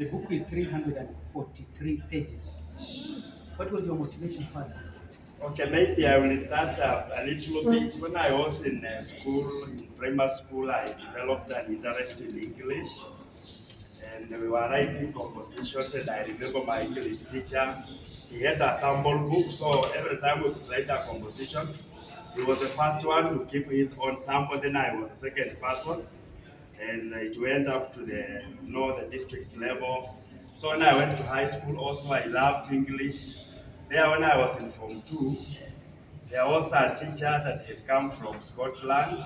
The book is 343 pages. What was your motivation for this? Okay, maybe I will start a little bit. When I was in school, in primary school, I developed an interest in English. And we were writing compositions, and I remember my English teacher, he had a sample book, so every time we could write a composition, he was the first one to give his own sample, then I was the second person, and it went up to the district level. So when I went to high school also, I loved English. There when I was in Form 2, there was a teacher that had come from Scotland,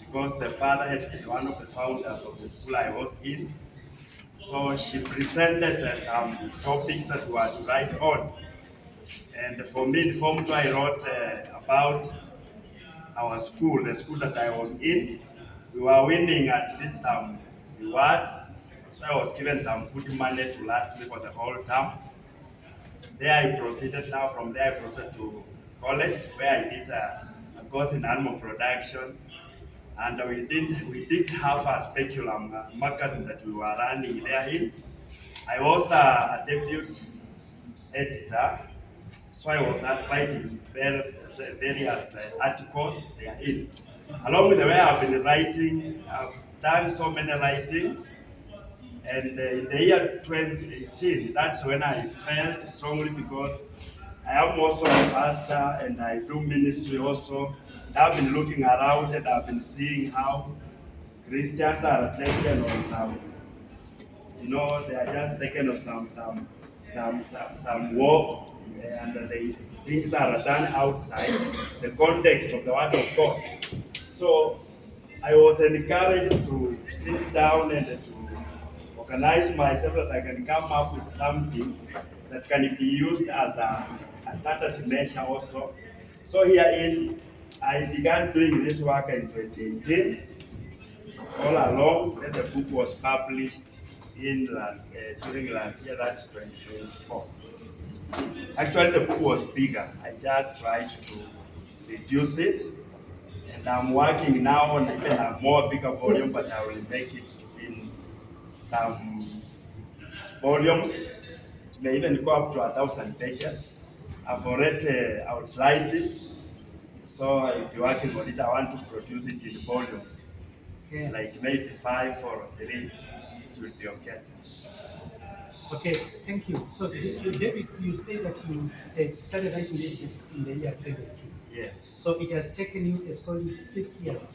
because the father had been one of the founders of the school I was in. So she presented some topics that we were to write on. And for me, in Form 2, I wrote about our school, the school that I was in. We were winning at least some rewards. So I was given some good money to last me for the whole term. There I proceeded now, from there I proceeded to college, where I did a course in animal production. And we did have a speculum magazine that we were running therein. I was a deputy editor, so I was writing various articles therein. Along with the way I've been writing, I've done so many writings. And in the year 2018, that's when I felt strongly, because I am also a pastor and I do ministry also. I've been looking around and I've been seeing how Christians are taken on some, they are just taken on some war, and things are done outside the context of the Word of God. So I was encouraged to sit down and to organize myself that I can come up with something that can be used as a standard measure also. So herein, I began doing this work in 2018. All along, then the book was published during last year, that's 2024. Actually, the book was bigger. I just tried to reduce it. And I'm working now on even a more bigger volume, but I will make it in some volumes. It may even go up to 1,000 pages. I've already outlined it, so I'll be working on it. I want to produce it in volumes, like maybe 5 or 3. It will be okay. Okay, thank you. So, David, you say that you started writing this book in the year 2018. Yes. So it has taken you a solid 6 years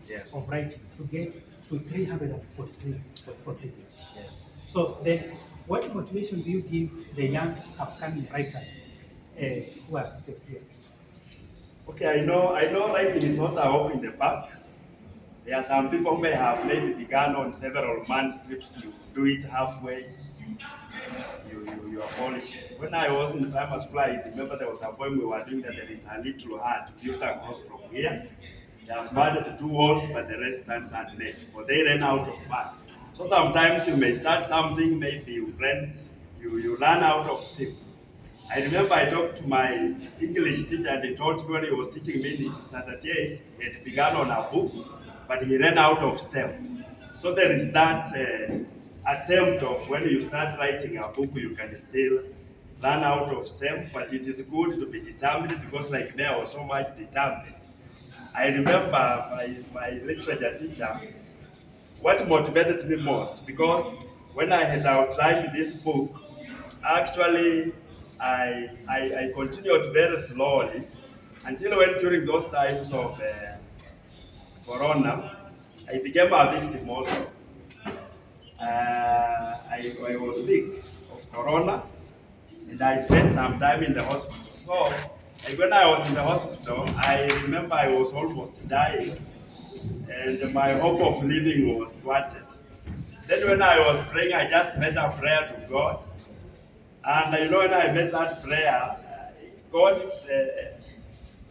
Yes. of writing to get to 343 pages. Yes. So then, what motivation do you give the young upcoming writers who are seated here? Okay, I know writing is not a walk in the park. There are some people who may have maybe begun on several manuscripts. You do it halfway, you abolish it. When I was in primary school, I remember there was a poem we were doing that there is a little hard to build across from here. They have added 2 walls, but the rest stands unmade, for they ran out of mud. So sometimes you may start something, maybe you run out of steam. I remember I talked to my English teacher, and he told me when he was teaching me in standard 8, he had begun on a book, but he ran out of steam. So there is that attempt of when you start writing a book, you can still run out of steam, but it is good to be determined, because like me, I was so much determined. I remember my literature teacher, what motivated me most, because when I had outlined this book, actually I continued very slowly until when during those times of Corona, I became a victim also. I was sick of Corona, and I spent some time in the hospital. So when I was in the hospital, I remember I was almost dying, and my hope of living was thwarted. Then when I was praying, I just made a prayer to God. And when I made that prayer, God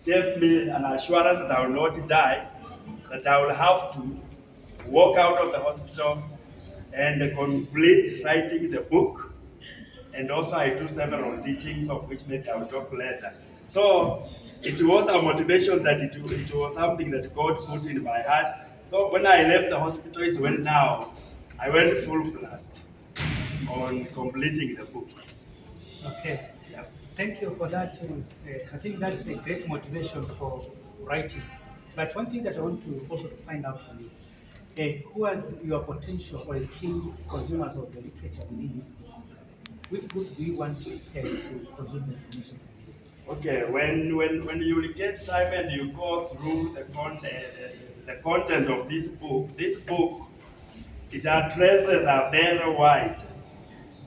gave me an assurance that I will not die, that I will have to walk out of the hospital and complete writing the book. And also I do several teachings, of which maybe I will talk later. So it was a motivation that it was something that God put in my heart. So when I left the hospital is when now I went full blast. on completing the book. Okay. Yeah. Thank you for that. I think that's a great motivation for writing. But one thing that I want to also to find out from you, who are your potential or esteemed consumers of the literature within this book? Which book do you want to consume the information from this? Okay, when you will get time and you go through the content of this book, it addresses a very wide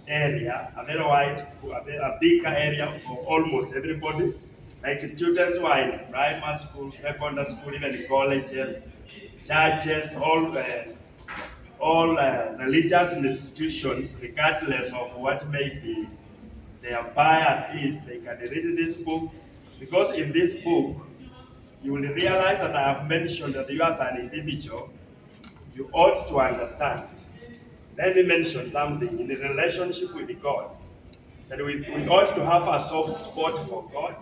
area, a very wide, a bigger area for almost everybody. Like students who are in primary school, secondary school, even colleges, churches, all religious institutions, regardless of what maybe their bias is, they can read this book. Because in this book, you will realize that I have mentioned that you as an individual, you ought to understand. Let me mention something in the relationship with God. That we ought to have a soft spot for God,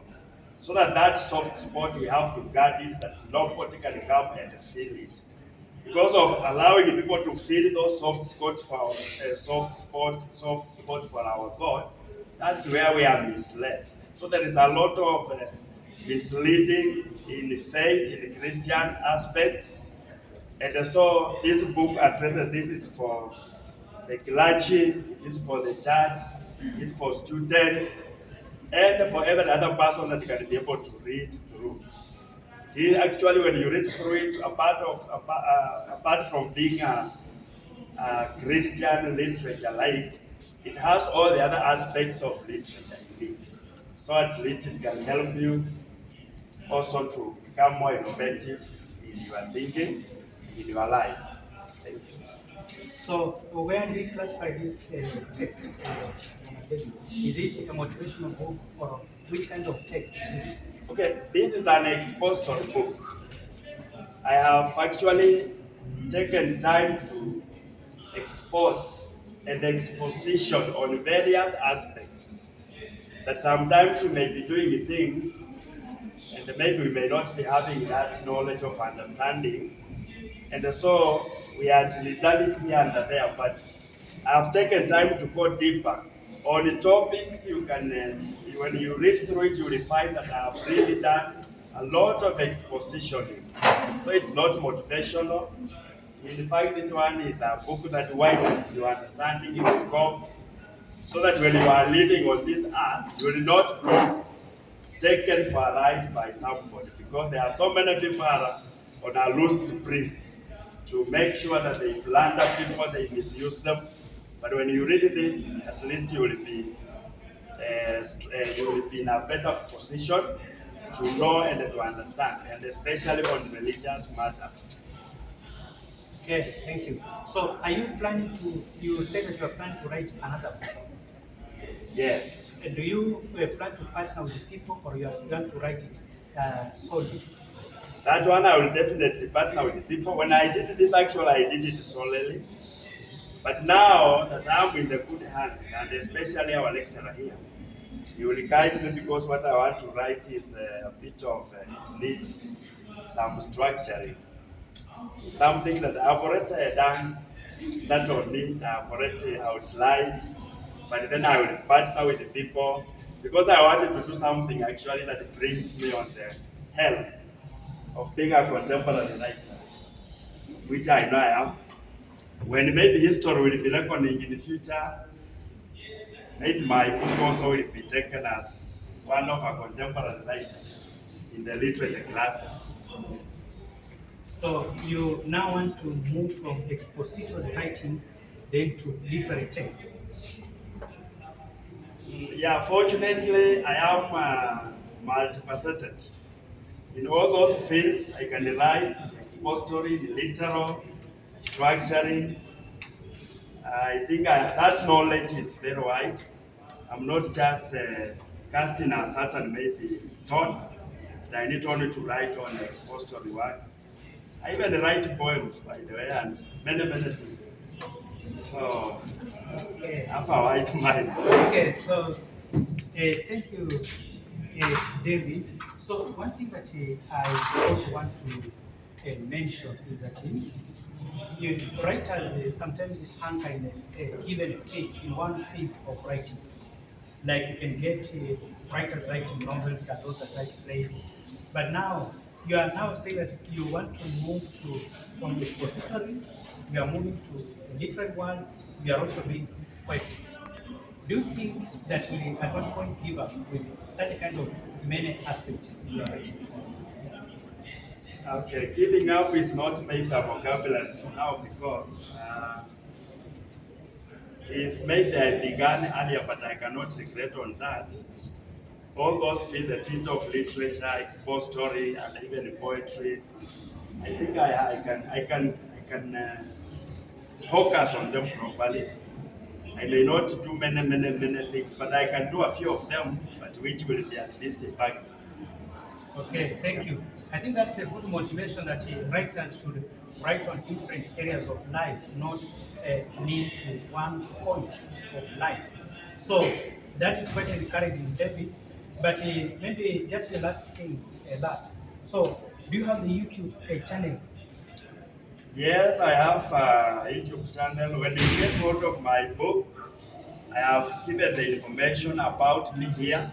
so that soft spot we have to guard it, that nobody can come and feel it. Because of allowing people to feel those soft spot for our God, that's where we are misled. So there is a lot of misleading in the faith, in the Christian aspect. And so this book addresses this is for the clergy, it is for the church, it is for students, and for every other person that can be able to read through. It is actually, when you read through it, apart from being a Christian literature, like it has all the other aspects of literature in it. So at least it can help you also to become more innovative in your thinking, in your life. Thank you. So, where do you classify this text? Is it a motivational book or which kind of text is it? Okay, this is an expository book. I have actually taken time to expose an exposition on various aspects that sometimes we may be doing things and maybe we may not be having that knowledge of understanding. And so we are done it here and there, but I've taken time to go deeper on the topics. You can, when you read through it, you will find that I've really done a lot of exposition. So it's not motivational. In fact, this one is a book that widens your understanding in scope, so that when you are living on this earth, you will not be taken for a ride by somebody, because there are so many people on a loose spring to make sure that they plunder people, they misuse them. But when you read this, at least you will be in a better position to know and to understand, and especially on religious matters. Okay, thank you. So, are you planning to? You said that you are planning to write another book. Yes. Do you plan to partner with the people, or you are going to write it solely? That one I will definitely partner with the people. When I did this, actually, I did it solely. But now that I'm in the good hands, and especially our lecturer here, he will guide me, because what I want to write is a bit of, it needs some structuring. It's something that I've already done, start on it, I've already outlined, but then I will partner with the people, because I wanted to do something actually that brings me on the help of being a contemporary writer, which I know I am. When maybe history will be reckoning in the future, maybe my book also will be taken as one of a contemporary writer in the literature classes. So you now want to move from expository writing then to literary texts. Yeah, fortunately, I am multifaceted. In all those fields, I can write expository, literal, structuring. I think that knowledge is very wide. I'm not just casting a certain maybe stone. I need only to write on expository works. I even write poems, by the way, and many things. So, Okay. I have a wide mind. Okay, so thank you, David. So one thing that I also want to mention is that writers sometimes anchor in a given field, in one field of writing. Like you can get writers writing novels, that those that write plays. But now you are now saying that you want to move to from the expository, you are moving to the literary world, you are also doing poetry. Do you think that we at one point give up with such a kind of many aspects in your writing? Okay, giving up is not made a vocabulary for now because it's made I began earlier, but I cannot regret on that. All those field, the field of literature, expository, and even poetry, I think I can focus on them properly. I may not do many things, but I can do a few of them, but which will be at least effective. Okay, thank you. I think that's a good motivation that writers should write on different areas of life, not linked to one point of life. So that is quite encouraging, David. But maybe just the last thing, last. So, do you have the YouTube channel? Yes, I have a YouTube channel. When you get hold of my book, I have given the information about me here.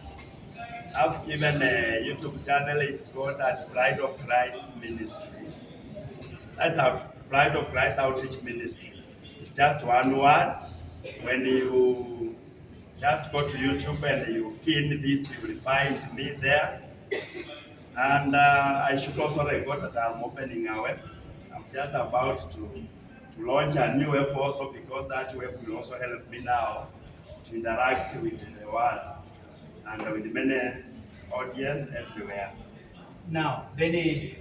I've given a YouTube channel. It's called at Bride of Christ Ministry. That's our Bride of Christ Outreach Ministry. It's just one word. When you just go to YouTube and you key in this, you will find me there. And I should also record that I'm opening a web. I'm just about to launch a new web also because that web will also help me now to interact with the world and with many audience everywhere. Now, then,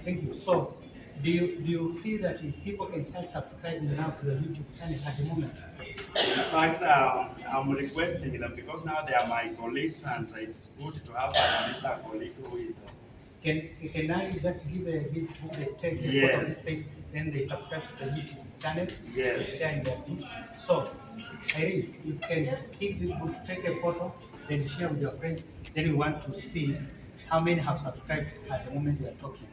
thank you. So, do you feel that people can start subscribing now to the YouTube channel at the moment? In fact, I'm requesting them because now they are my colleagues and it's good to have at least a colleague who is. Can I just give this book a take the Yes. photo of this page, then they subscribe to the YouTube channel? Yes. Share in their book. So, Irene, you can keep this book, take a photo, then share with your friends. Then we want to see how many have subscribed at the moment we are talking.